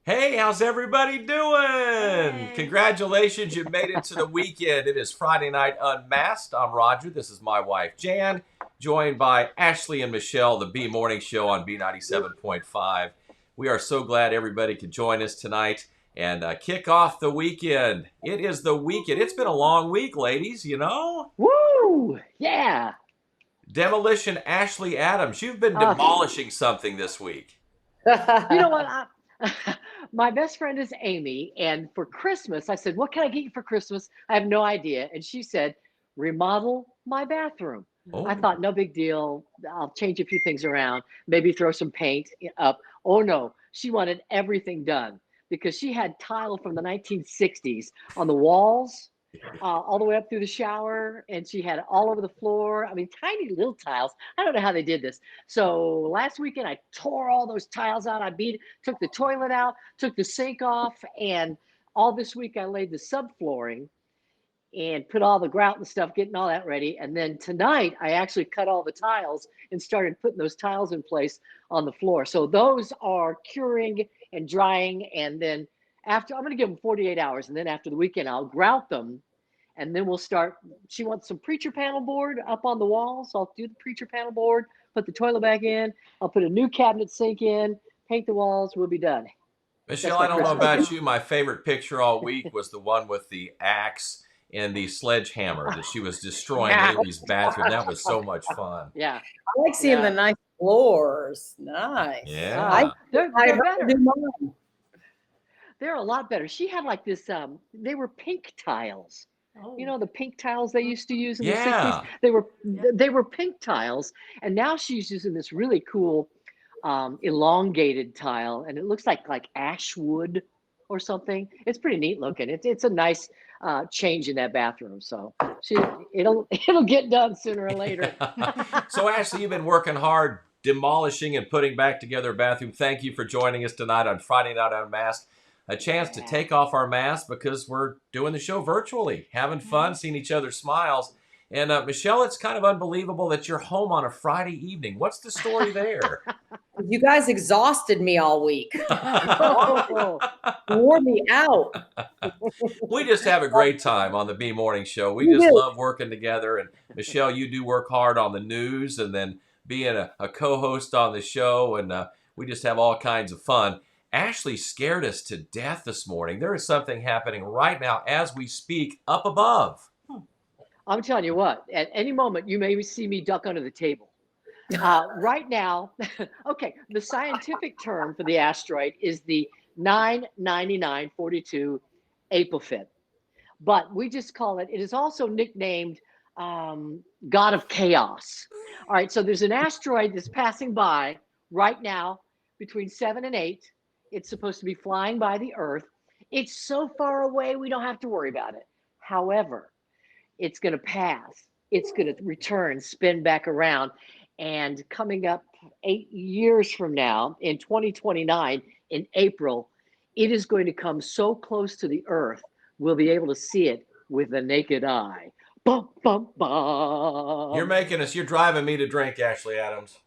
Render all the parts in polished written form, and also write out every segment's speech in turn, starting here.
Hey, how's everybody doing? Hey. Congratulations, you made it to the weekend. It is Friday Night Unmasked. I'm Roger. This is my wife, Jan, joined by Ashley and Michelle, the B Morning Show on B97.5. We are so glad everybody could join us tonight and kick off the weekend. It is the weekend. It's been a long week, ladies, you know? Woo! Yeah. Demolition Ashley Adams, you've been demolishing something this week. You know what? My best friend is Amy, and for Christmas, I said, "What can I get you for Christmas?" I have no idea, and she said, "Remodel my bathroom." Oh. I thought, no big deal. I'll change a few things around, maybe throw some paint up. Oh no, she wanted everything done because she had tile from the 1960s on the walls, all the way up through the shower, and she had it all over the floor. I mean, tiny little tiles. I don't know how they did this. So last weekend, I tore all those tiles out. I took the toilet out, took the sink off, and all this week I laid the subflooring and put all the grout and stuff, getting all that ready. And then tonight, I actually cut all the tiles and started putting those tiles in place on the floor. So those are curing and drying. And then after, I'm going to give them 48 hours. And then after the weekend, I'll grout them. And then we'll start. She wants some preacher panel board up on the wall. So I'll do the preacher panel board, put the toilet back in. I'll put a new cabinet sink in, paint the walls. We'll be done. Michelle, I don't know about you. My favorite picture all week was the one with the axe and the sledgehammer that she was destroying Haley's bathroom. That was so much fun. Yeah. I like seeing the nice floors. Nice. Yeah. They're I better. do mine. They're a lot better. She had like this, they were pink tiles. Oh. You know, the pink tiles they used to use in the Yeah. 60s? They were pink tiles. And now she's using this really cool elongated tile. And it looks like ash wood or something. It's pretty neat looking. It's a nice change in that bathroom. So it'll get done sooner or later. So Ashley, you've been working hard demolishing and putting back together a bathroom. Thank you for joining us tonight on Friday Night Unmasked. A chance to take off our masks because we're doing the show virtually, having fun, seeing each other's smiles. And Michelle, it's kind of unbelievable that you're home on a Friday evening. What's the story there? You guys exhausted me all week. Wore me out. We just have a great time on the B Morning Show. We just love working together. And Michelle, you do work hard on the news and then being a co-host on the show. And we just have all kinds of fun. Ashley scared us to death this morning. There is something happening right now as we speak up above. I'm telling you what, at any moment, you may see me duck under the table. Right now, okay, the scientific term for the asteroid is the 99942 Apophis. But we just call it is also nicknamed God of Chaos. All right, so there's an asteroid that's passing by right now between 7 and 8. It's supposed to be flying by the Earth. It's so far away, we don't have to worry about it. However, it's going to pass. It's going to return, spin back around. And coming up 8 years from now, in 2029, in April, it is going to come so close to the Earth, we'll be able to see it with the naked eye. Bum, bum, bum. You're driving me to drink, Ashley Adams.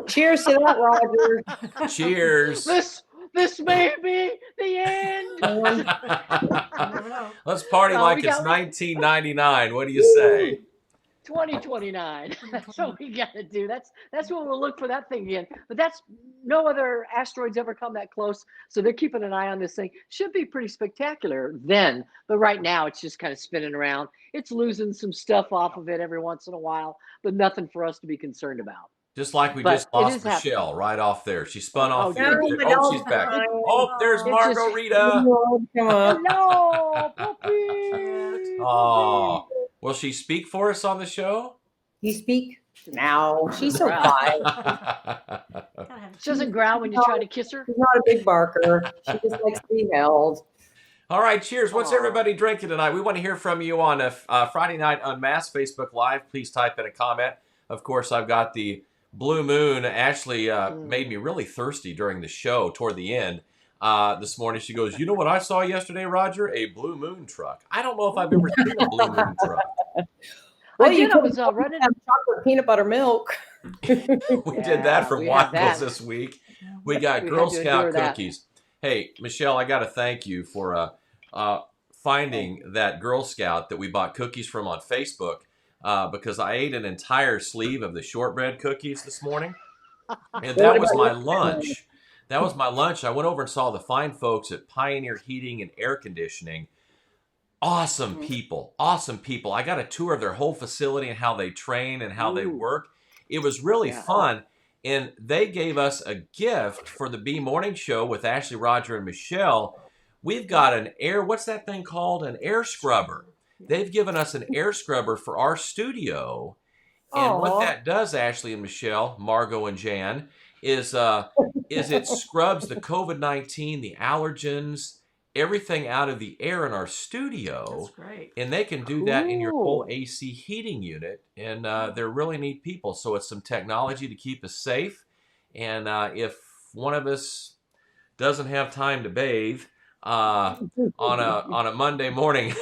Cheers to that, Roger. Cheers. This may be the end. Let's party like it's 1999. What do you say? 2029. That's what we got to do. That's what we'll look for that thing again. But that's no other asteroids ever come that close. So they're keeping an eye on this thing. Should be pretty spectacular then. But right now it's just kind of spinning around. It's losing some stuff off of it every once in a while, but nothing for us to be concerned about. Just like we just lost Michelle right off there. She spun off the air. Oh, she's back. Oh, there's Margarita. Hello, puppy. Oh, will she speak for us on the show? You speak? No, she's so quiet. She doesn't growl when you try to kiss her. She's not a big barker. She just likes to be held. All right, cheers. What's everybody drinking tonight? We want to hear from you on Friday Night Unmasked Facebook Live. Please type in a comment. Of course, I've got the Blue Moon. Ashley made me really thirsty during the show toward the end. This morning she goes, you know what I saw yesterday, Roger? A Blue Moon truck. I don't know if I've ever seen a Blue Moon truck. Well, you was running chocolate peanut butter milk. We did that from Watkins this week. We got Girl Scout cookies. Hey, Michelle, I got to thank you for finding that Girl Scout that we bought cookies from on Facebook because I ate an entire sleeve of the shortbread cookies this morning, and Well, that what was about my your lunch. That was my lunch. I went over and saw the fine folks at Pioneer Heating and Air Conditioning. Awesome people. Awesome people. I got a tour of their whole facility and how they train and how they Ooh, work. It was really yeah. fun. And they gave us a gift for the B Morning Show with Ashley, Roger, and Michelle. We've got an what's that thing called? An air scrubber. They've given us an air scrubber for our studio. And what Aw. that does, Ashley and Michelle, Margot and Jan, is it scrubs the COVID-19, the allergens, everything out of the air in our studio. That's great. And they can do that in your whole Cool. AC heating unit. And they're really neat people. So it's some technology to keep us safe. And if one of us doesn't have time to bathe on a Monday morning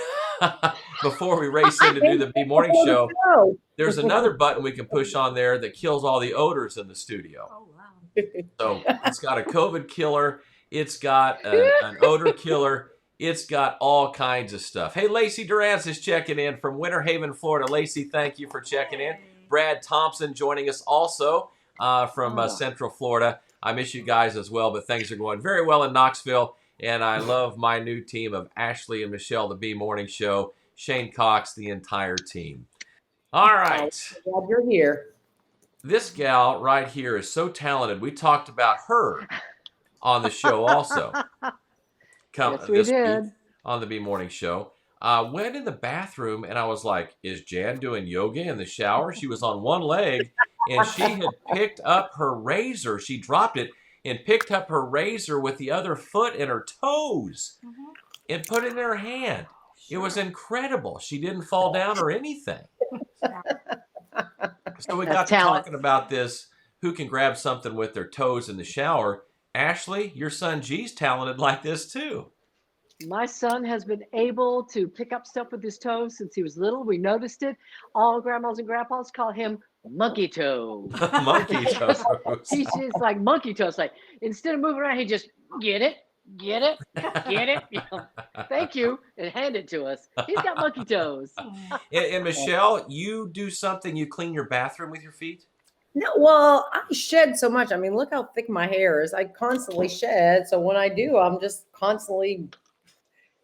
before we race in to do the B Morning Show, there's another button we can push on there that kills all the odors in the studio. Oh, wow. So it's got a COVID killer. It's got an odor killer. It's got all kinds of stuff. Hey, Lacey Durance is checking in from Winter Haven, Florida. Lacey, thank you for checking in. Brad Thompson joining us also from Central Florida. I miss you guys as well, but things are going very well in Knoxville. And I love my new team of Ashley and Michelle, the B Morning Show, Shane Cox, the entire team. All right. Glad you're here. This gal right here is so talented. We talked about her on the show also. Yes, we this did. week on the B Morning Show. Went in the bathroom and I was like, is Jan doing yoga in the shower? She was on one leg and she had picked up her razor. She dropped it and picked up her razor with the other foot and her toes and put it in her hand. It was incredible. She didn't fall down or anything. So we got to talking about this, who can grab something with their toes in the shower. Ashley, your son G's talented like this too. My son has been able to pick up stuff with his toes since he was little. We noticed it. All grandmas and grandpas call him monkey toes. Monkey toes. He's just like monkey toes. Like instead of moving around, he just get it. You know, thank you, and hand it to us. He's got monkey toes. And Michelle, you do something, you clean your bathroom with your feet? No, well, I shed so much. I mean, look how thick my hair is. I constantly shed. So when I do, I'm just constantly,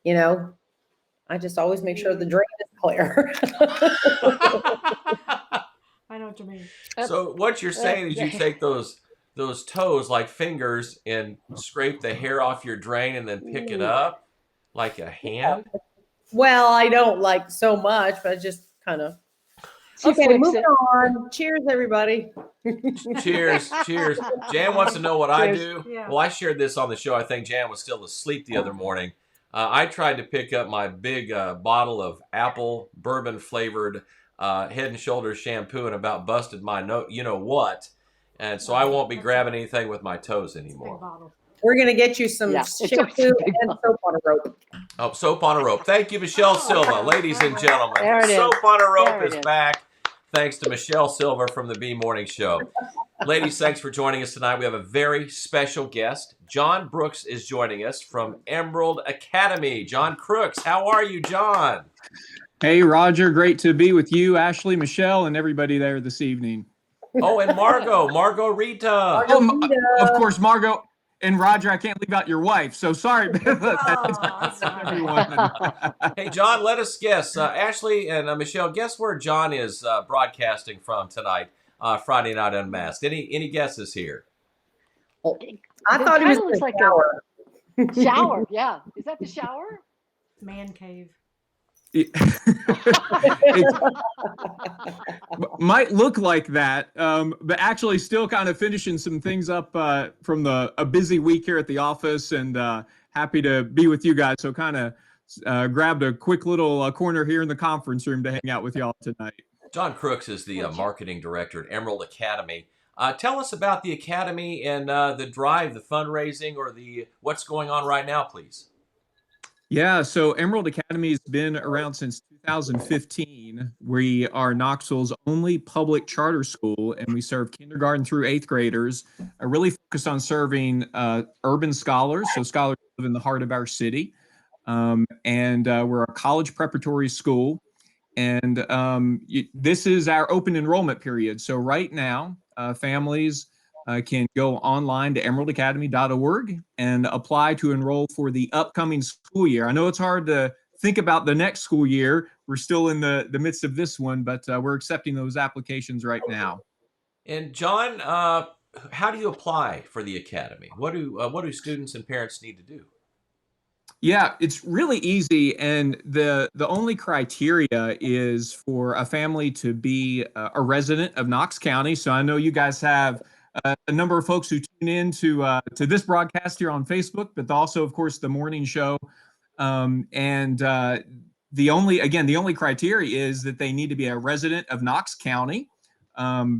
I just always make sure the drain is clear. I know what you mean. So what you're saying is you take those toes like fingers and scrape the hair off your drain and then pick it up like a hand? Well, I don't like so much, but I just kind of. Okay, moving on. Cheers, everybody. Cheers. Jan wants to know what I do. Yeah. Well, I shared this on the show. I think Jan was still asleep the other morning. I tried to pick up my big bottle of apple bourbon flavored Head and Shoulders shampoo and about busted my what. And so I won't be grabbing anything with my toes anymore. We're going to get you some shampoo and soap on a rope. Oh, soap on a rope. Thank you, Michelle Silva. Ladies and gentlemen, There it is. Soap on a Rope There it is is. back. Thanks to Michelle Silva from the B Morning Show. Ladies, thanks for joining us tonight. We have a very special guest. John Brooks is joining us from Emerald Academy. John Crooks, how are you, John? Hey, Roger. Great to be with you, Ashley, Michelle, and everybody there this evening. Oh, and Margot Rita. Of course, Margot and Roger. I can't leave out your wife, so sorry. Everyone. Hey, John, let us guess. Ashley and Michelle, guess where John is broadcasting from tonight, Friday Night Unmasked. Any guesses here? I thought it was looks like shower. a shower. Yeah, is that the shower? Man cave. It might look like that, but actually still kind of finishing some things up from a busy week here at the office, and happy to be with you guys. So kind of grabbed a quick little corner here in the conference room to hang out with y'all tonight. John Crooks is the marketing director at Emerald Academy. Tell us about the Academy and the drive, the fundraising, or what's going on right now, please. Yeah, so Emerald Academy has been around since 2015. We are Knoxville's only public charter school, and we serve kindergarten through 8th graders. I really focused on serving urban scholars, so scholars who live in the heart of our city. And we're a college preparatory school. And this is our open enrollment period. So right now, families can go online to emeraldacademy.org and apply to enroll for the upcoming school year. I know it's hard to think about the next school year. We're still in the midst of this one, but we're accepting those applications right now. And John, how do you apply for the academy? What do students and parents need to do? Yeah, it's really easy, and the only criteria is for a family to be a resident of Knox County. So I know you guys have a number of folks who tune in to this broadcast here on Facebook, but also, of course, the morning show. The only criteria is that they need to be a resident of Knox County,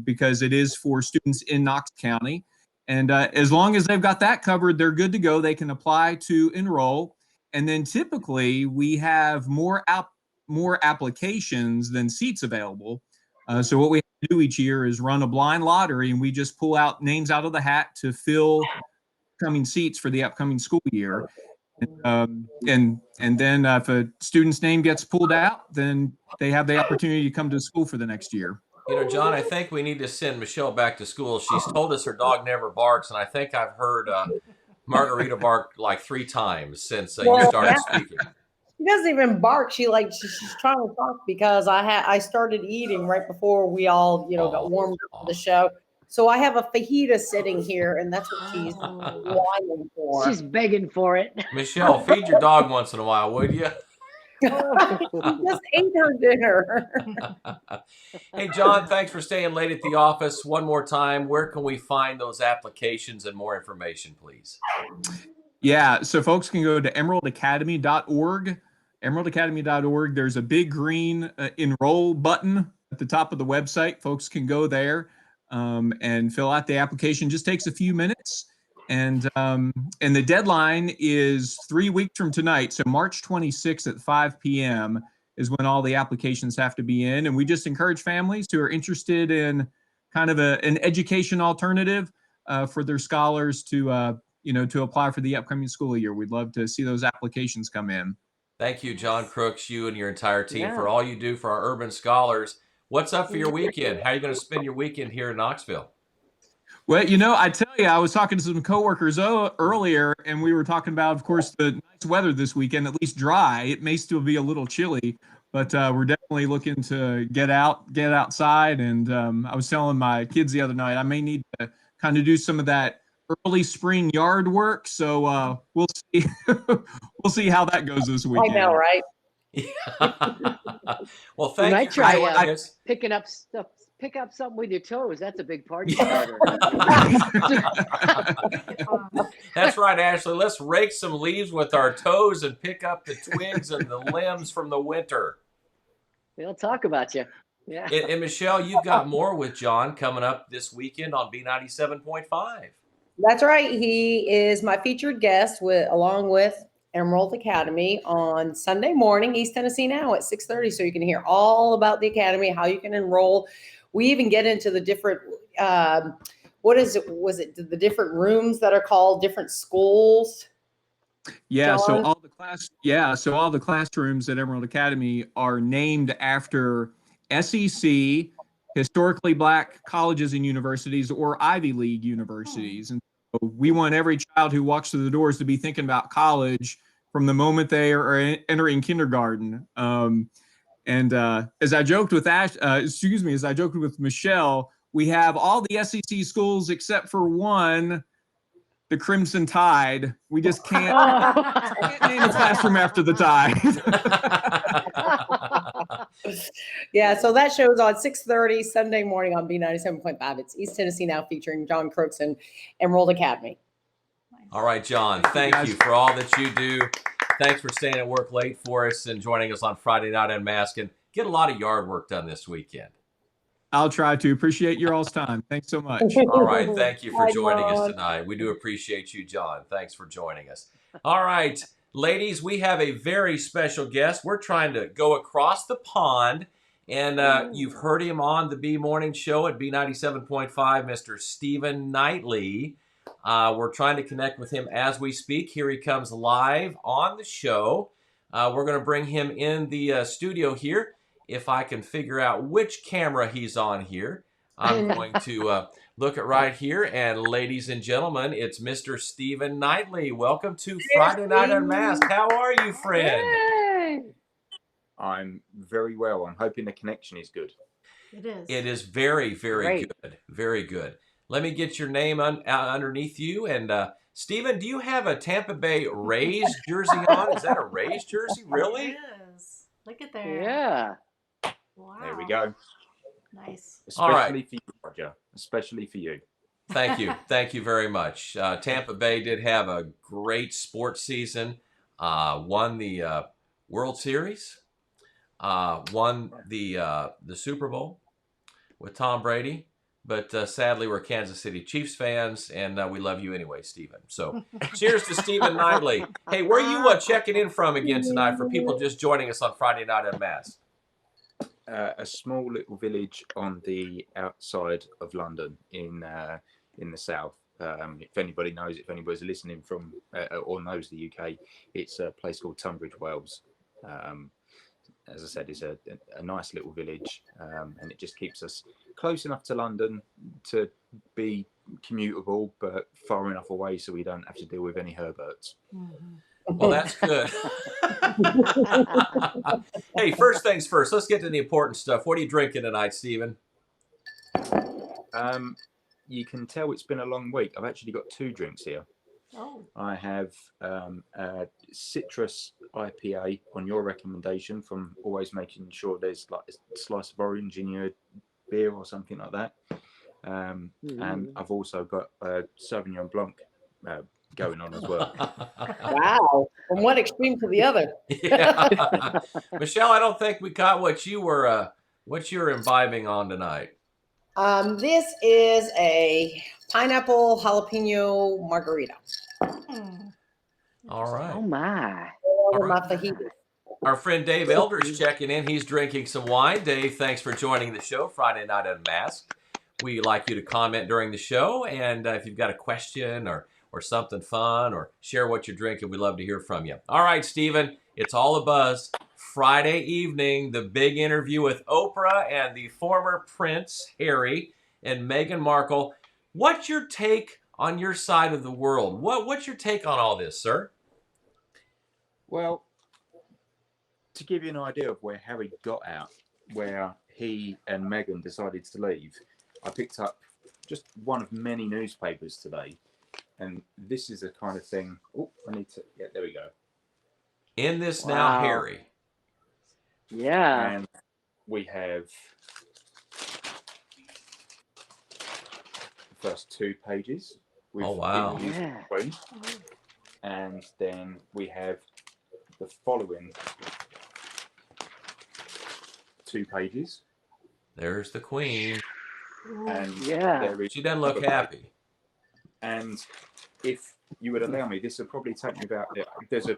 because it is for students in Knox County. And as long as they've got that covered, they're good to go. They can apply to enroll. And then typically we have more applications than seats available. So what we have to do each year is run a blind lottery, and we just pull out names out of the hat to fill upcoming seats for the upcoming school year. And then if a student's name gets pulled out, then they have the opportunity to come to school for the next year. You know, John, I think we need to send Michelle back to school. She's told us her dog never barks, and I think I've heard Margarita bark like 3 times since you started speaking. She doesn't even bark. She's trying to talk because I started eating right before we all got warmed up for the show. So I have a fajita sitting here, and that's what she's whining for. She's begging for it. Michelle, feed your dog once in a while, would you? She just ate her dinner. Hey, John, thanks for staying late at the office. One more time, where can we find those applications and more information, please? Yeah, so folks can go to emeraldacademy.org. Emeraldacademy.org. There's a big green enroll button at the top of the website. Folks can go there and fill out the application. Just takes a few minutes. And the deadline is 3 weeks from tonight. So March 26th at 5 p.m. is when all the applications have to be in. And we just encourage families who are interested in kind of an education alternative for their scholars to apply for the upcoming school year. We'd love to see those applications come in. Thank you, John Crooks, you and your entire team for all you do for our urban scholars. What's up for your weekend? How are you going to spend your weekend here in Knoxville? Well, I tell you, I was talking to some coworkers earlier, and we were talking about, of course, the nice weather this weekend, at least dry. It may still be a little chilly, but we're definitely looking to get outside. And I was telling my kids the other night, I may need to kind of do some of that early spring yard work. So we'll see. We'll see how that goes this weekend. I know, right? Well, thank you. I try picking up stuff. Pick up something with your toes. That's a big party starter. That's right, Ashley. Let's rake some leaves with our toes and pick up the twigs and the limbs from the winter. They'll talk about you. Yeah. And Michelle, you've got more with John coming up this weekend on B97.5. That's right. He is my featured guest along with Emerald Academy on Sunday morning, East Tennessee Now at 6:30. So you can hear all about the Academy, how you can enroll. We even get into the different, the different rooms that are called different schools? Yeah, John? so all the classrooms at Emerald Academy are named after SEC, historically Black colleges and universities, or Ivy League universities. And so we want every child who walks through the doors to be thinking about college from the moment they are entering kindergarten. And as I joked with Michelle, we have all the SEC schools except for one, the Crimson Tide. We just can't name a classroom after the Tide. Yeah, so that show's on 6:30 Sunday morning on B97.5. It's East Tennessee Now featuring John Crooks and Emerald Academy. All right, John, thank you for all that you do. Thanks for staying at work late for us and joining us on Friday Night Unmasked. And get a lot of yard work done this weekend. I'll try to. Appreciate your all's time. Thanks so much. All right. Thank you for joining us tonight. We do appreciate you, John. Thanks for joining us. All right. Ladies, we have a very special guest. We're trying to go across the pond, and you've heard him on the B Morning Show at B97.5, Mr. Stephen Knightley. We're trying to connect with him as we speak. Here he comes live on the show. We're going to bring him in the studio here. If I can figure out which camera he's on here, I'm going to look at right here. And ladies and gentlemen, it's Mr. Stephen Knightley. Welcome to Friday Night Unmasked. How are you, friend? Yay! I'm very well. I'm hoping the connection is good. It is. It is very, very Great. good. Very good. Let me get your name underneath you. And Stephen, do you have a Tampa Bay Rays jersey on? Is that a Rays jersey? Really? It is. Look at there. Yeah. Wow. There we go. Nice. All right. Especially for you, Roger. Especially for you. Thank you. Thank you very much. Tampa Bay did have a great sports season. Won the World Series. Won the Super Bowl with Tom Brady. But sadly, we're Kansas City Chiefs fans, and we love you anyway, Stephen. So cheers to Stephen Knightley. Hey, where are you checking in from again tonight for people just joining us on Friday Night Unmasked? A small little village on the outside of London in the south. If anybody knows, if anybody's listening from or knows the UK, it's a place called Tunbridge Wells. As I said, it's a nice little village, and it just keeps us close enough to London to be commutable, but far enough away so we don't have to deal with any Herberts. Mhm. Well, that's good. Hey, first things first. Let's get to the important stuff. What are you drinking tonight, Stephen? You can tell it's been a long week. I've actually got two drinks here. Oh. I have a citrus IPA on your recommendation from always making sure there's like a slice of orange in your beer or something like that. And I've also got a Sauvignon Blanc going on as well. Wow. From one extreme to the other. Yeah. Michelle, I don't think we caught what you're imbibing on tonight. This is a pineapple jalapeno margarita. Hmm. All right. Oh my. Or my fajita. Our friend Dave Elder's checking in. He's drinking some wine. Dave, thanks for joining the show, Friday Night Unmasked. We like you to comment during the show, and if you've got a question or something fun or share what you're drinking, we'd love to hear from you. All right, Stephen, it's all a buzz. Friday evening, the big interview with Oprah and the former Prince, Harry, and Meghan Markle. What's your take on your side of the world? What's your take on all this, sir? Well, to give you an idea of where Harry got out, where he and Meghan decided to leave, I picked up just one of many newspapers today, and this is the kind of thing. Oh, I need to. Yeah, there we go. In this Wow. now, Harry. Yeah. And we have the first two pages. With Oh, wow. interviews with Yeah. the Queen. And then we have the following 2 pages. There's the Queen. And Yeah. there is She doesn't look happy. And if you would allow me, this will probably take me about. There's a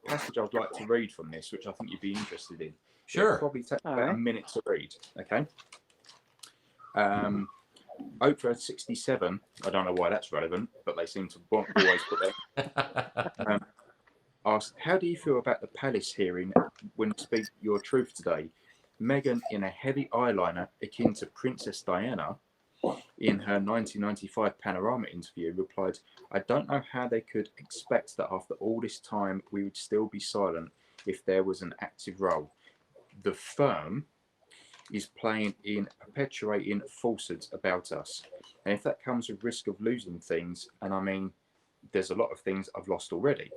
passage I'd like to read from this, which I think you'd be interested in. It'll Sure. probably take All about a right. minute to read. Okay. Oprah 67. I don't know why that's relevant, but they seem to always put that. Asked, how do you feel about the palace hearing when you speak your truth today? Meghan, in a heavy eyeliner akin to Princess Diana, in her 1995 Panorama interview, replied, I don't know how they could expect that after all this time we would still be silent if there was an active role. The firm is playing in perpetuating falsehoods about us. And if that comes with risk of losing things, and I mean, there's a lot of things I've lost already.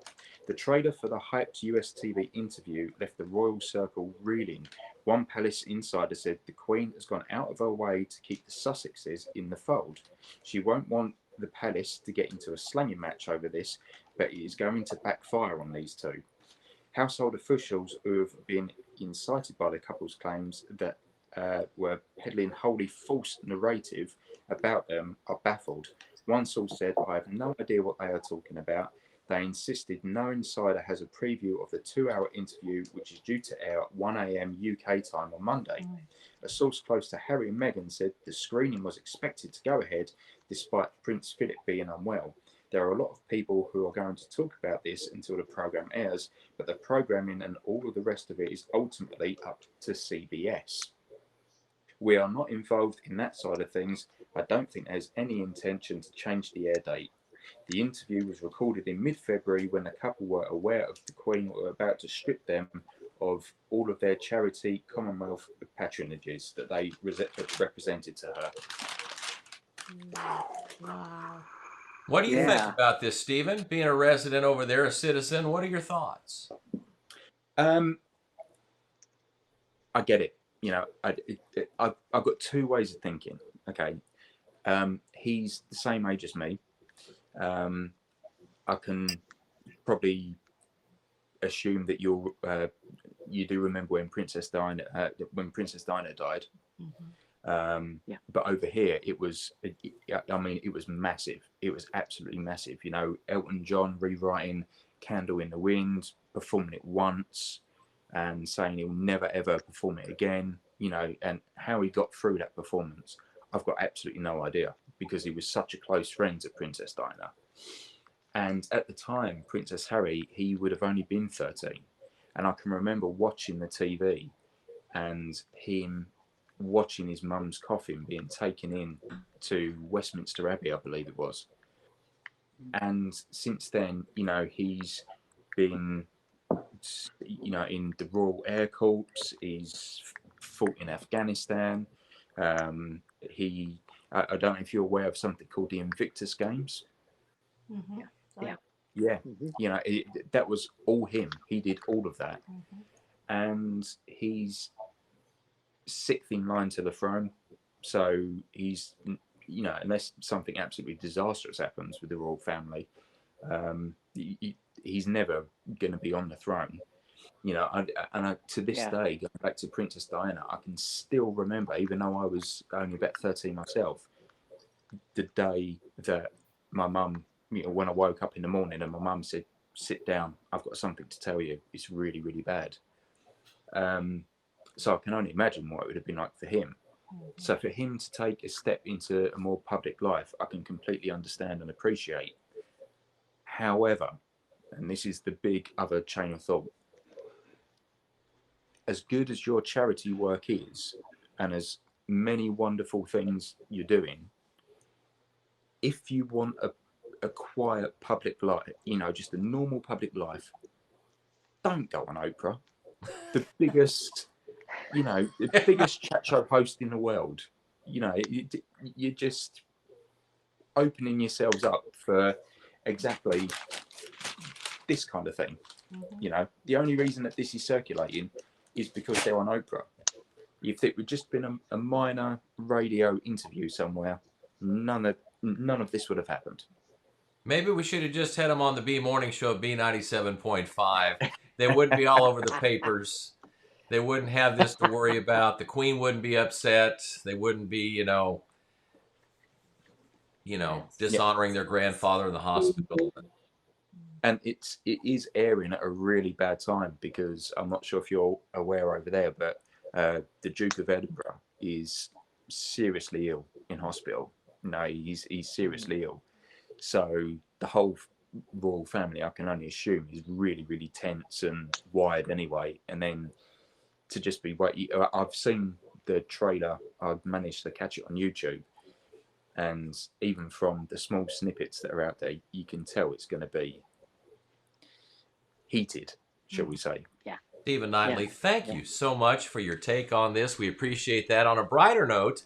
The trailer for the hyped US TV interview left the royal circle reeling. One palace insider said the Queen has gone out of her way to keep the Sussexes in the fold. She won't want the palace to get into a slanging match over this, but it is going to backfire on these two. Household officials who have been incited by the couple's claims that were peddling wholly false narrative about them are baffled. One source said, I have no idea what they are talking about. They insisted no insider has a preview of the 2-hour interview, which is due to air at 1 a.m. UK time on Monday. A source close to Harry and Meghan said the screening was expected to go ahead despite Prince Philip being unwell. There are a lot of people who are going to talk about this until the programme airs, but the programming and all of the rest of it is ultimately up to CBS. We are not involved in that side of things. I don't think there's any intention to change the air date. The interview was recorded in mid-February when the couple were aware of the Queen were about to strip them of all of their charity Commonwealth patronages that they represented to her. Wow. What do you think Yeah. about this, Stephen? Being a resident over there, a citizen, what are your thoughts? I get it. You know, I've got two ways of thinking. Okay, he's the same age as me. I can probably assume that you do remember when Princess Diana died. Yeah. But over here, it was massive. It was absolutely massive. You know, Elton John rewriting "Candle in the Wind," performing it once, and saying he'll never ever perform it again. You know, and how he got through that performance, I've got absolutely no idea, because he was such a close friend to Princess Diana. And at the time, Princess Harry, he would have only been 13. And I can remember watching the TV and him watching his mum's coffin being taken in to Westminster Abbey, I believe it was. And since then, you know, he's been, you know, in the Royal Air Corps, he's fought in Afghanistan. I don't know if you're aware of something called the Invictus Games. Mm-hmm. Yeah. Yeah, Mhm. you know, that was all him. He did all of that. Mm-hmm. And he's sixth in line to the throne. So he's, you know, unless something absolutely disastrous happens with the royal family, he's never going to be on the throne. You know, to this Yeah. day, going back to Princess Diana, I can still remember, even though I was only about 13 myself, the day that my mum, you know, when I woke up in the morning and my mum said, "Sit down, I've got something to tell you. It's really, really bad." So I can only imagine what it would have been like for him. So for him to take a step into a more public life, I can completely understand and appreciate. However, and this is the big other chain of thought, as good as your charity work is, and as many wonderful things you're doing, if you want a quiet public life, you know, just a normal public life, don't go on Oprah, the biggest, you know, the biggest chat show host in the world. You know, you're just opening yourselves up for exactly this kind of thing. Mm-hmm. You know, the only reason that this is circulating is because they're on Oprah. If it would just been a minor radio interview somewhere, none of this would have happened. Maybe we should have just had him on the B Morning Show at B97.5. They wouldn't be all over the papers. They wouldn't have this to worry about. The Queen wouldn't be upset. They wouldn't be, you know, Yes. dishonoring their grandfather in the hospital. And it is airing at a really bad time, because I'm not sure if you're aware over there, but the Duke of Edinburgh is seriously ill in hospital. No, he's seriously ill. So the whole royal family, I can only assume, is really, really tense and wired anyway. And then to just be I've seen the trailer. I've managed to catch it on YouTube, and even from the small snippets that are out there, you can tell it's going to be heated, shall we say. Stephen Knightley, Yeah. thank you so much for your take on this. We appreciate that. On a brighter note,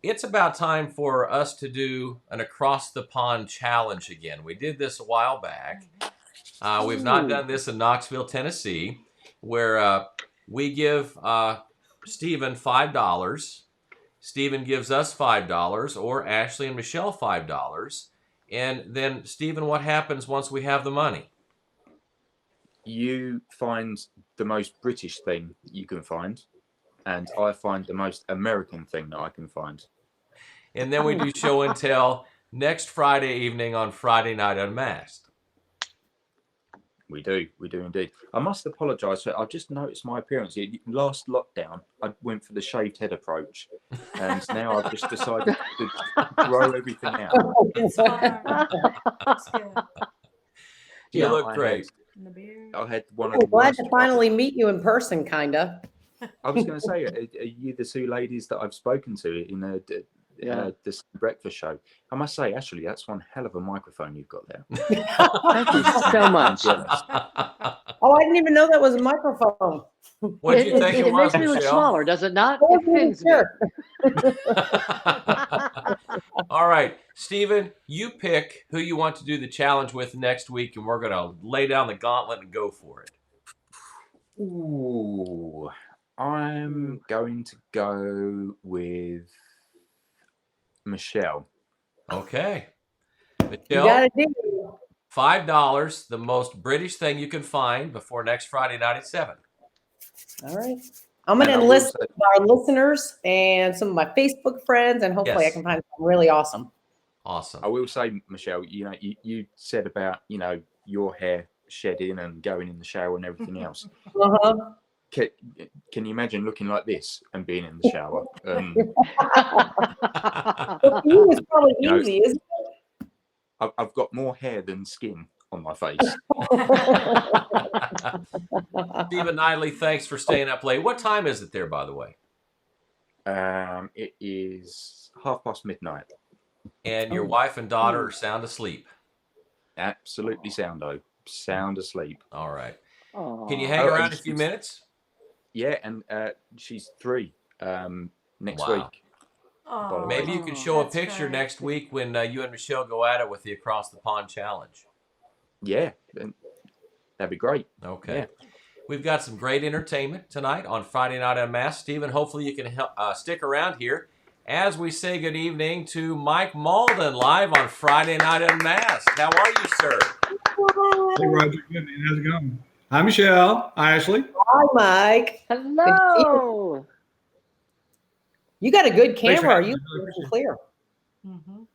it's about time for us to do an Across the Pond challenge again. We did this a while back. We've not done this in Knoxville, Tennessee, where we give Stephen $5. Stephen gives us $5, or Ashley and Michelle $5. And then, Stephen, what happens once we have the money? You find the most British thing you can find, and I find the most American thing that I can find. And then we do show and tell next Friday evening on Friday Night Unmasked. We do indeed. I must apologise for. I've just noticed my appearance. Last lockdown, I went for the shaved head approach, and now I've just decided to grow everything out. It's fine. It's good. You Yeah, look great. And the beard. I had one of I'm the glad worst. to finally meet you in person, kinda. I was going to say, are you the two ladies that I've spoken to in this breakfast show? I must say, actually, that's one hell of a microphone you've got there. Thank you so much. Oh, I didn't even know that was a microphone. What do you think it It was, makes me look Michelle? smaller, does it not? I It wasn't even thins me. sure. All right, Stephen, you pick who you want to do the challenge with next week, and we're going to lay down the gauntlet and go for it. Ooh, I'm going to go with Michelle. Okay. You Michelle, gotta do. $5, the most British thing you can find before next Friday night at 7. All right. I'm gonna And I will enlist say- our listeners and some of my Facebook friends, and hopefully Yes. I can find something really awesome. Awesome. I will say, Michelle, you said about, your hair shedding and going in the shower and everything else. Uh-huh. Can you imagine looking like this and being in the shower? For you, it's probably You know, easy, isn't I've got more hair than skin on my face. it? Stephen Knightley, thanks for staying up late. What time is it there, by the way? It is midnight. And your wife and daughter are sound asleep. Absolutely sound asleep. All right. Aw. Can you hang Oh, I around a just- few minutes? Yeah, and she's 3 next Wow. week. Oh, Maybe you can show a that's picture great. next week when you and Michelle go at it with the Across the Pond Challenge. Yeah, then that'd be great. Okay. Yeah. We've got some great entertainment tonight on Friday Night Unmasked. Stephen, hopefully you can stick around here as we say good evening to Mike Mauldin live on Friday Night Unmasked. How are you, sir? Hey, Roger. Good, man. How's it going? Hi, Michelle. Hi, Ashley. Hi, Mike. Hello. You got a good Thanks for camera. having You me. Really look appreciate it. clear. Mhm.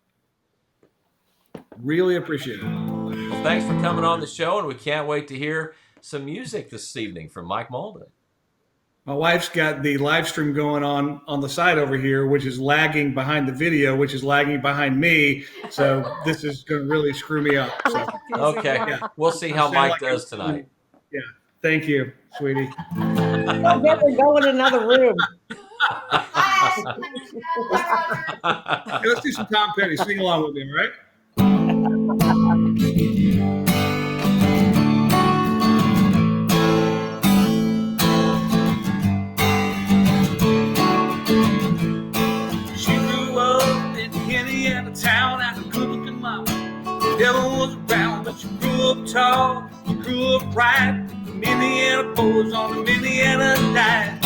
Really appreciate it. Well, thanks for coming on the show, and we can't wait to hear some music this evening from Mike Mauldin. My wife's got the live stream going on the side over here, which is lagging behind the video, which is lagging behind me. So this is going to really screw me up. So Okay. Yeah. We'll see how Sound Mike like does tonight. yeah. Thank you, sweetie. I'll never go in another room. Hey, let's do some Tom Petty. Sing along with me, all right? She grew up in Indiana town at a good-looking mama. Never was around, but she grew up tall. She grew up right. From Indiana boys on an Indiana diet.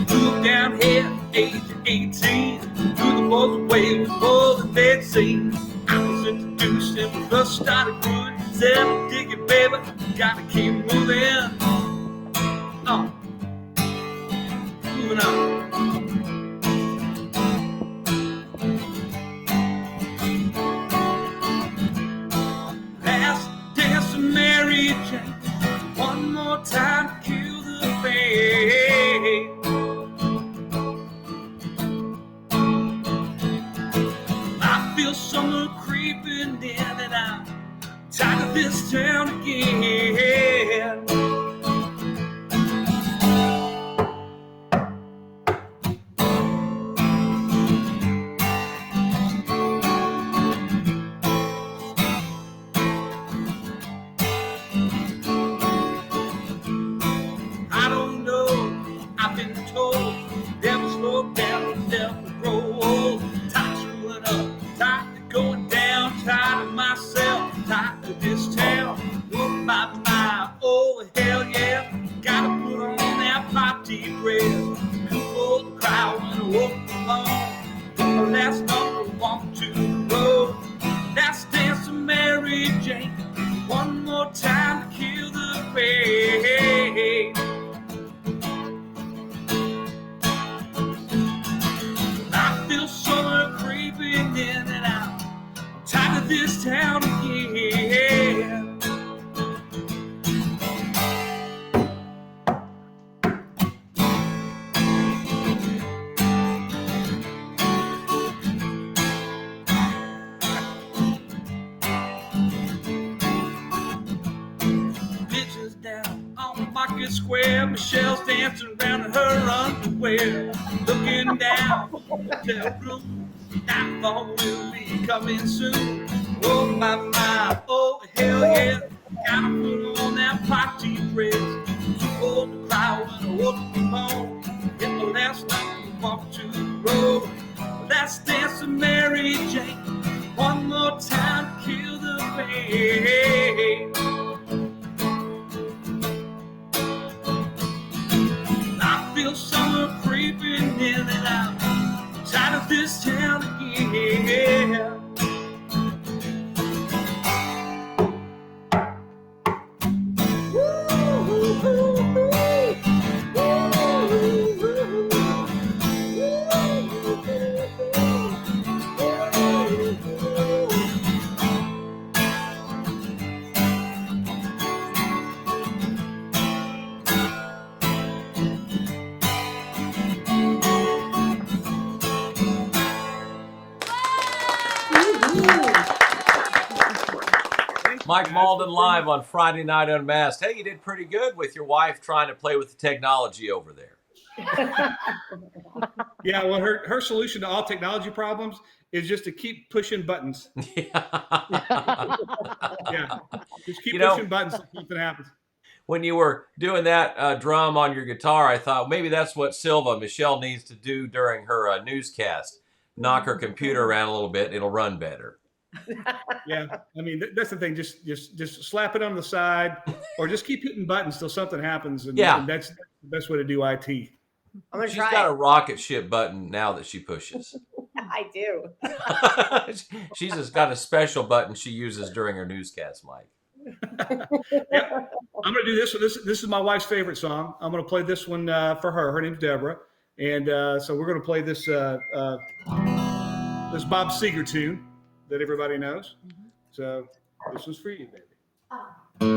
Grew up down here at the age of 18. Threw the boys away before the they'd seen. I was introduced and we first started growing. Said, dig it, baby, gotta keep moving. Moving on. Last dance of Mary Jane. One more time to kill the pain. I feel summer creeping in and I'm tired of this town again. I don't know, I've been told, never slow down, never grow old. Tired of screwing up, tired of going down, tired of myself, tired of this town. Oh my, oh hell yeah, gotta put on that party dress. Cool for the crowd when I walk along. Get the last number, walk to the road. That's dance of Mary Jane. One more time to kill the pain. market square. Michelle's dancing around in her underwear, looking down the room. Nightfall will be coming soon. Oh my, oh hell yeah. Gotta put on that party dress. Too old to cry when I woke from home. Hit the last night we walked to the road. Let's dance to Mary Jane one more time to kill the pain. I feel summer creeping in and out. Tired of this town again. Mike Mauldin live on Friday Night Unmasked. Hey, you did pretty good with your wife trying to play with the technology over there. Yeah, well, her solution to all technology problems is just to keep pushing buttons. Yeah. Yeah, just keep You know- pushing buttons so something happens. When you were doing that drum on your guitar, I thought maybe that's what Michelle needs to do during her newscast. Knock her computer around a little bit, it'll run better. Yeah, I mean that's the thing. Just slap it on the side, or just keep hitting buttons till something happens. And, Yeah. and that's the best way to do IT. I'm gonna She's try got a it. rocket ship button now that she pushes. I do. She's just got a special button she uses during her newscast, Mike. Yeah, I'm gonna do this one. This is my wife's favorite song. I'm gonna play this one for her. Her name's Deborah, and so we're gonna play this this Bob Seger tune that everybody knows. So this one's for you, baby.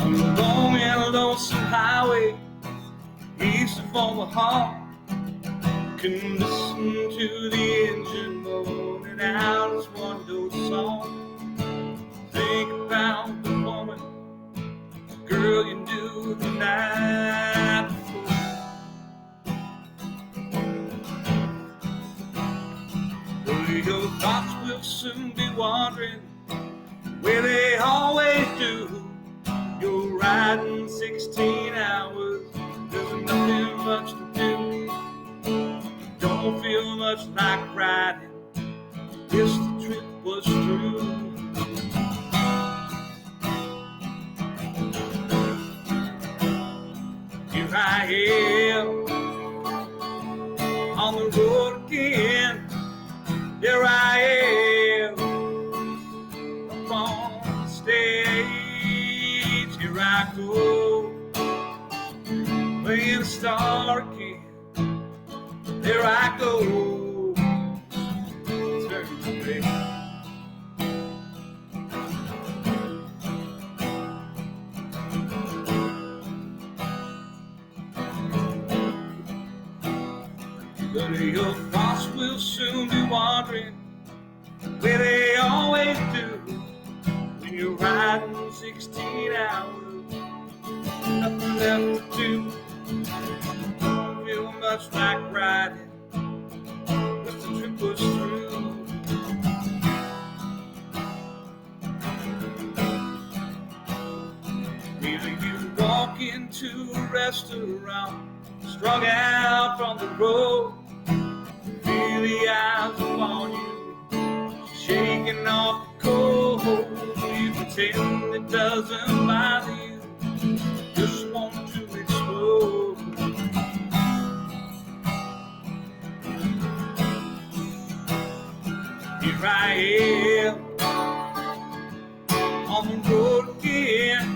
On the long and lonesome highway east of Omaha, can listen to the engine moaning out its one-note song. Think about the woman, girl you knew the night before. Well, your thoughts will soon be wandering where they always do. You're riding 16 hours, there's nothing much to do. Don't feel much like riding, guess the trip was through. Here I am on the road again. There I am up on the stage. Here I go, playing a star again. There I go. Turn the page. But your thoughts will soon be wandering where they always do. When you're riding 16 hours, nothing left to do. Don't feel much like riding, but the trip was through. Either you walk into a restaurant, strung out from the road, feel the eyes upon you, shaking off the cold. You pretend it doesn't bother you, just want to explode. Here I am on the road again.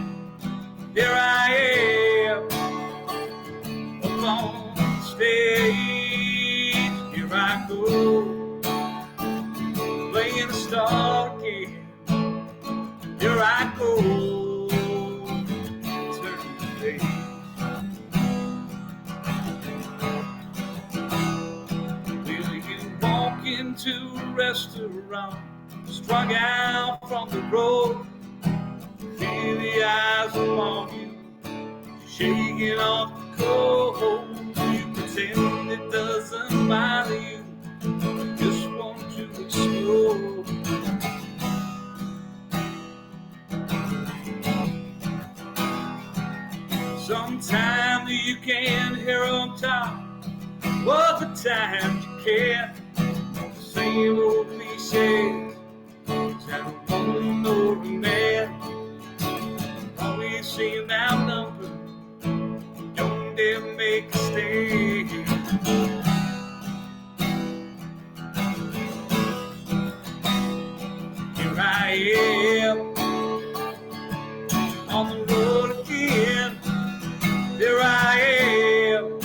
There I am up on the stage. Here I go, playing a star again. Here I go, turn the page. into a restaurant, strung out from the road. Feel the eyes upon you, shaking off the cold. You pretend it doesn't bother you, just want to explode. Sometimes you can't hear on top, other times you can't. Same old cliche, is that a woman or a man? Always seem outnumbered, don't dare make a stand. Here I am, on the road again. There I am,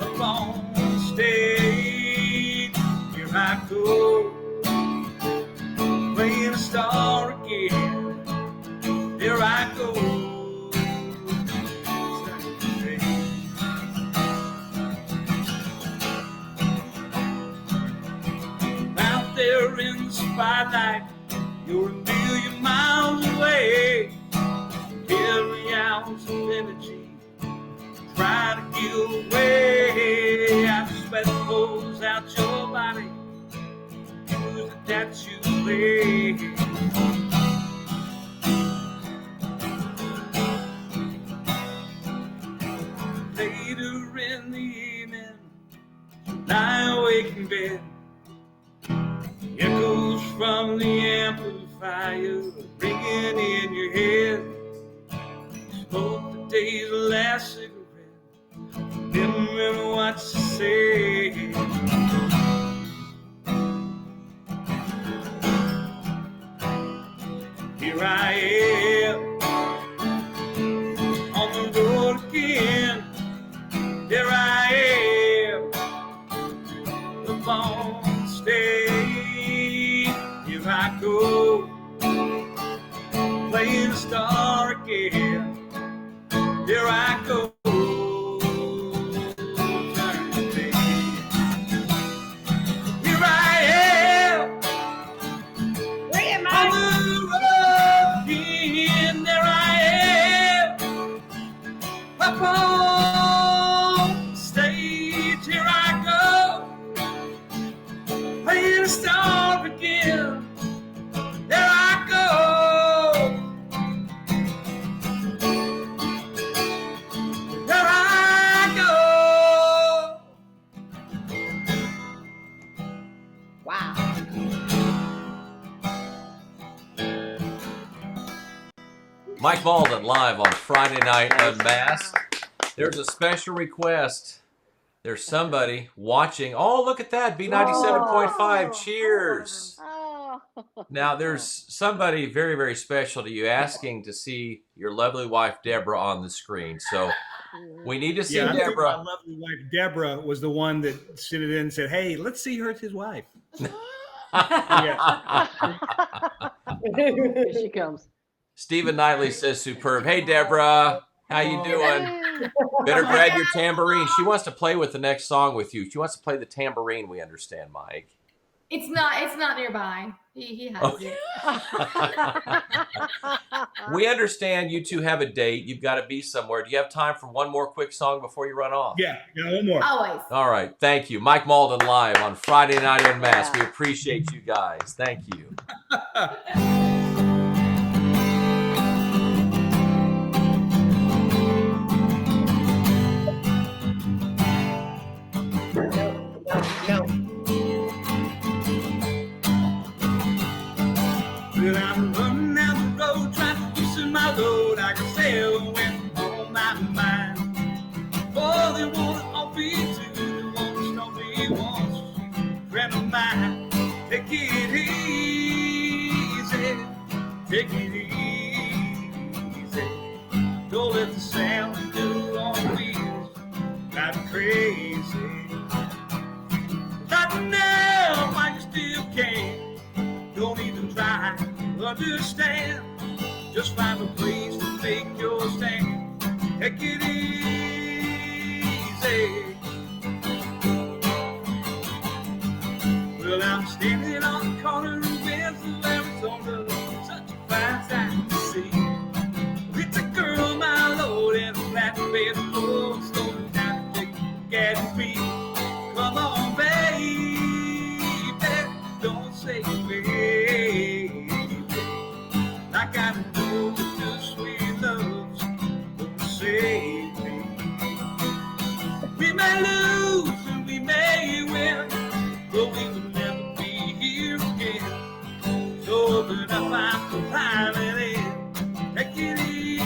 up on the stage. Here I go, playing a star again. There I go. Out there in the spotlight, you're a million miles away. Every ounce of energy, try to get away. I sweat flows out your body, music that you play. Later in the evening, lie awake in bed. Echoes from the amplifier ringing in your head. Smoke the day's last cigarette, remember what you said. Here I am, on the road again. There I am, up on the stage. Here I go, playing a star again. There I go. Here I am, on the road again. There I am, up on the stage. Here I go, playing a star again. There I go. There I go. Wow. Mike Mauldin live on Friday Night Unmasked. There's a special request. There's somebody watching. Oh, look at that. B97.5. Cheers. Oh. Now, there's somebody very, very special to you asking to see your lovely wife, Deborah, on the screen. So we need to see I think Deborah. my lovely wife Deborah was the one that sent it in and said, "Hey, let's see her as his wife." Yeah. Here she comes. Stephen Knightley says superb. Hey, Deborah. How you doing? Better grab your tambourine. She wants to play with the next song with you. She wants to play the tambourine, we understand, Mike. It's not nearby. He has it. We understand you two have a date. You've got to be somewhere. Do you have time for one more quick song before you run off? Yeah, one more. Always. All right. Thank you. Mike Mauldin live on Friday Night Unmasked. We appreciate you guys. Thank you. No. Well, I'm running down the road, trying to loosen my load. I can sail with on my mind. Oh, they want to all be two. They want to know me once. Friend of mine, take it easy. Take it easy. Don't let the sound do on wheels drive me crazy. Right now, why you still can't. Don't even try to understand. Just find a place to make your stand. Take it easy. Well, I'm standing on the corner of Winslow, Arizona, such a fine sight to see. It's a girl, my lord, and a flatbed full, slowing down to take a gas fee. Come on, baby, don't say baby, like I know that your sweet love's gonna save me. We may lose and we may win, but we will never be here again. So open up, I'm climbing in. Take it easy.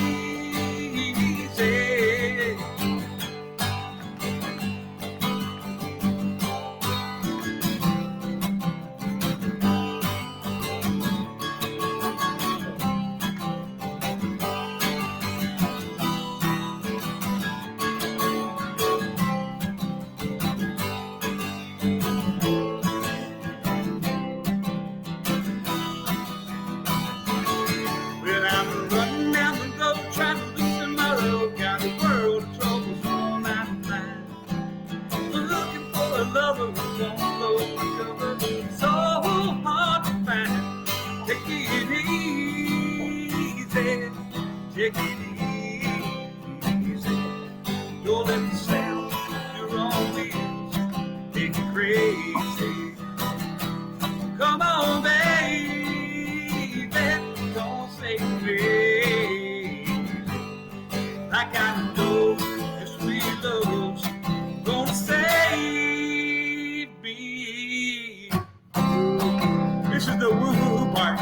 Well, I'm running down the road trying to loosen my load. Got a world of troubles on my mind. Looking for a lover who's gonna blow my cover. So hard to find. Take it easy. Take it easy. Don't let the sound of your own wheels take you crazy. Come on, baby, don't say baby, like I know your sweet love's gonna save me. This is the woo-hoo part.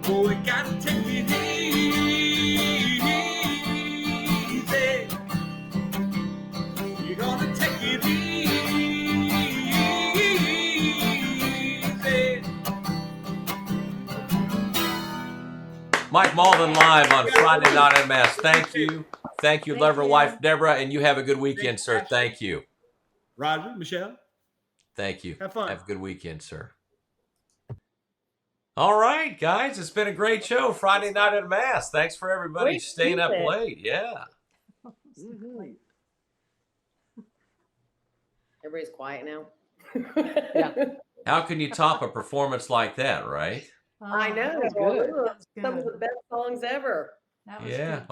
Oh, we gotta take it easy. You're gonna take it easy. Mike Mauldin live on Friday Night Unmasked. Thank you. Thank you, lover wife Deborah, and you have a good weekend, sir. Thank you. Roger, Michelle. Thank you. Have fun. Have a good weekend, sir. All right, guys. It's been a great show. Friday Night Unmasked. Thanks for everybody Great staying up weekend. late. Yeah. Everybody's quiet now. Yeah. How can you top a performance like that, right? I know. That was good. Some of the best songs ever. That was Yeah.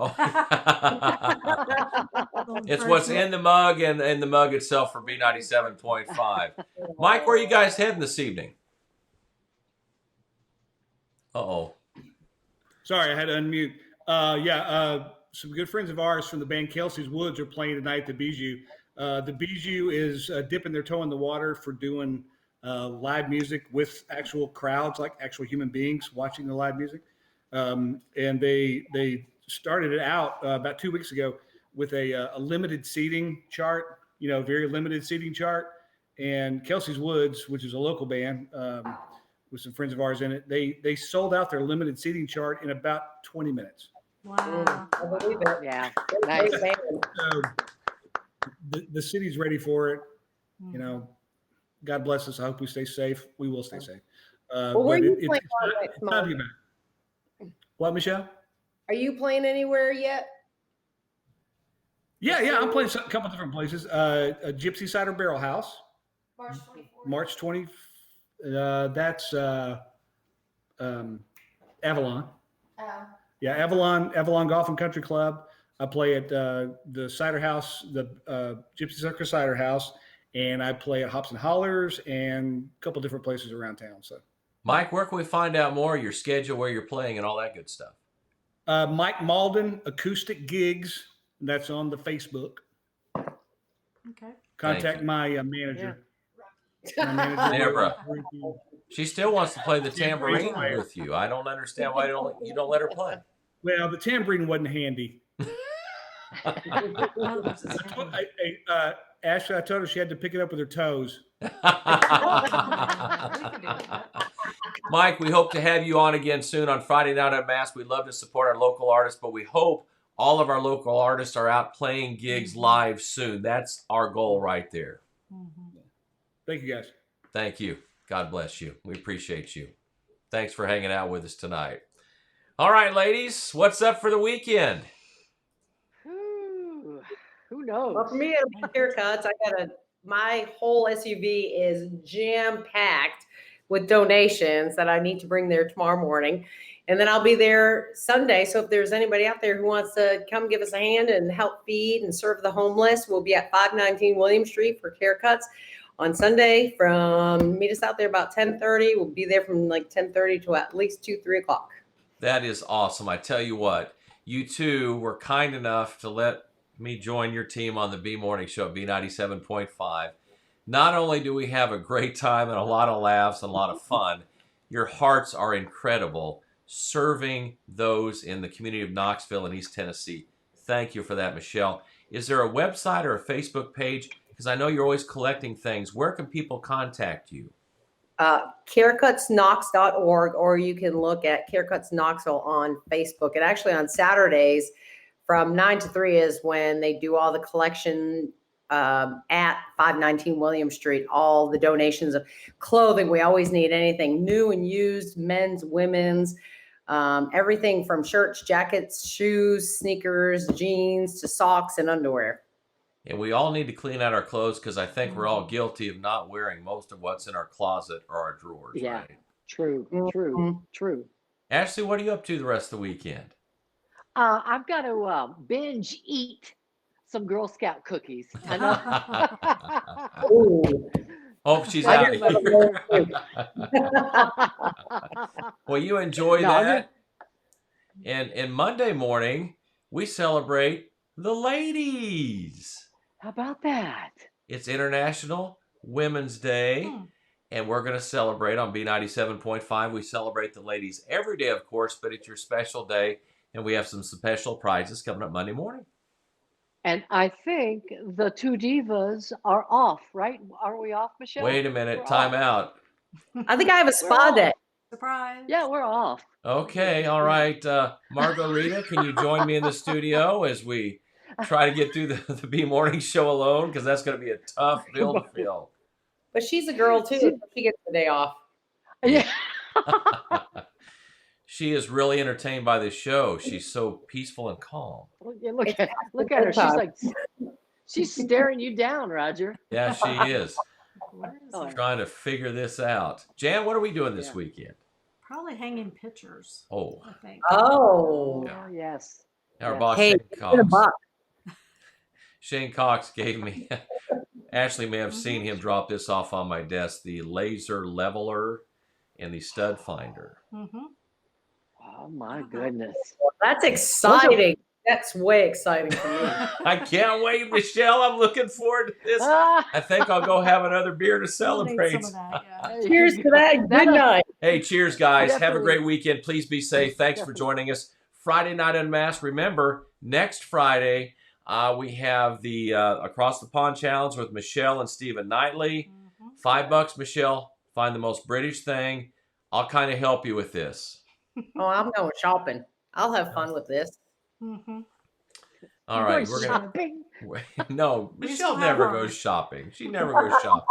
good. It's what's in the mug and the mug itself for B97.5. Mike, where are you guys heading this evening? Uh-oh. Sorry, I had to unmute. Some good friends of ours from the band Kelsey's Woods are playing tonight at the Bijou. The Bijou is dipping their toe in the water for doing live music with actual crowds, like actual human beings watching the live music. And they started it out about 2 weeks ago with a limited seating chart, very limited seating chart. And Kelsey's Woods, which is a local band with some friends of ours in it, they sold out their limited seating chart in about 20 minutes. Wow. I believe it. Yeah. Nice. Nice. So the city's ready for it. God bless us. I hope we stay safe. We will stay safe. Well, where are you playing on next it's time to month? get back. What, Michelle? Are you playing anywhere yet? Yeah. I'm playing a couple different places. A Gypsy Cider Barrel House, March 24th. March 20th. That's Avalon. Yeah, Avalon Golf and Country Club. I play at the Cider House, the Gypsy Circus Cider House, and I play at Hops and Hollers and a couple different places around town. So, Mike, where can we find out more, your schedule, where you're playing, and all that good stuff? Mike Mauldin Acoustic Gigs. That's on the Facebook. Okay. Contact you. my manager. My manager. Deborah. She still wants to play the tambourine with you. I don't understand why you don't let her play. Well, the tambourine wasn't handy. Ashley, I told her she had to pick it up with her toes. Mike, we hope to have you on again soon on Friday Night Unmasked. We love to support our local artists, but we hope all of our local artists are out playing gigs live soon. That's our goal right there. Thank you, guys. Thank you. God bless you. We appreciate you. Thanks for hanging out with us tonight. All right, ladies, what's up for the weekend? Ooh, who knows? Well, for me, it'll be haircuts. My whole SUV is jam packed with donations that I need to bring there tomorrow morning. And then I'll be there Sunday. So if there's anybody out there who wants to come give us a hand and help feed and serve the homeless, we'll be at 519 William Street for haircuts on Sunday. Meet us out there about 10:30. We'll be there from like 10:30 to at least 3 o'clock. That is awesome. I tell you what, you two were kind enough to let me join your team on the B Morning Show at B97.5. Not only do we have a great time and a lot of laughs and a lot of fun, your hearts are incredible serving those in the community of Knoxville and East Tennessee. Thank you for that, Michelle. Is there a website or a Facebook page? Because I know you're always collecting things. Where can people contact you? Haircutsknox.org, or you can look at Haircuts Knoxville on Facebook. And actually on Saturdays from 9 to 3 is when they do all the collection at 519 William Street, all the donations of clothing. We always need anything new and used, men's, women's, everything from shirts, jackets, shoes, sneakers, jeans, to socks and underwear. And we all need to clean out our clothes because I think we're all guilty of not wearing most of what's in our closet or our drawers. Yeah, right? true. Ashley, what are you up to the rest of the weekend? I've got to binge eat some Girl Scout cookies. I know. Ooh. Hope she's I out do of love here. Well, you enjoy that. And Monday morning, we celebrate the ladies. How about that? It's International Women's Day, and we're going to celebrate on B97.5. We celebrate the ladies every day, of course, but it's your special day, and we have some special prizes coming up Monday morning. And I think the two divas are off, right? Are we off, Michelle? Wait a minute, We're time off. out. I think I have a spa day. Surprise. Yeah, we're off. Okay, all right. Margarita, can you join me in the studio as we try to get through the B Morning Show alone? Because that's going to be a tough bill to fill. But she's a girl too. So she gets the day off. Yeah. She is really entertained by this show. She's so peaceful and calm. Look at her. She's staring you down, Roger. Yeah, she is. Oh, Trying to figure this out. Jan, what are we doing this weekend? Probably hanging pictures, Oh, I think. Oh. oh, yes. our Yeah. boss Hey, Shane get a Cox. buck. Shane Cox gave me, Ashley may have seen him drop this off on my desk, the laser leveler and the stud finder. Mm-hmm. Oh, my goodness. That's exciting. That's way exciting for me. I can't wait, Michelle. I'm looking forward to this. I think I'll go have another beer to celebrate. Some of that, yeah. Cheers to that. Good night. Hey, cheers, guys. Have a Definitely. great weekend. Please be safe. Thanks for joining us. Friday Night Unmasked. Remember, next Friday, we have the Across the Pond Challenge with Michelle and Stephen Knightley. $5, Michelle. Find the most British thing. I'll kind of help you with this. Oh, I'm going shopping. I'll have fun with this. Mm-hmm. All right, we're gonna. Shopping? No, We Michelle still have never ours. goes shopping. She never goes shopping.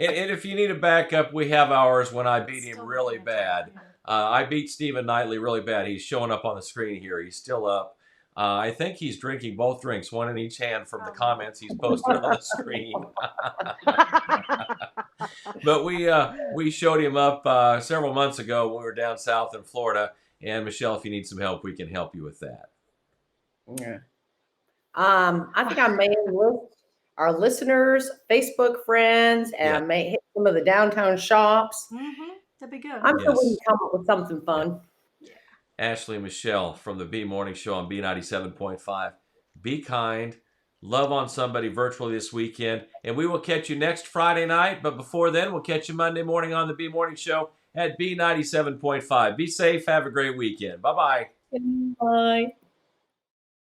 And if you need a backup, we have ours when I beat him Still really have bad. it. I beat Stephen Knightley really bad. He's showing up on the screen here. He's still up. I think he's drinking both drinks, one in each hand from the comments he's posted on the screen. But we showed him up several months ago when we were down south in Florida. And Michelle, if you need some help, we can help you with that. Yeah. I think I may list our listeners, Facebook friends, and I may hit some of the downtown shops. Mm-hmm. That'd be good. I'm sure we Yes. can come up with something fun. Ashley and Michelle from the B Morning Show on B97.5. Be kind. Love on somebody virtually this weekend. And we will catch you next Friday night. But before then, we'll catch you Monday morning on the B Morning Show at B97.5. Be safe. Have a great weekend. Bye-bye. Bye.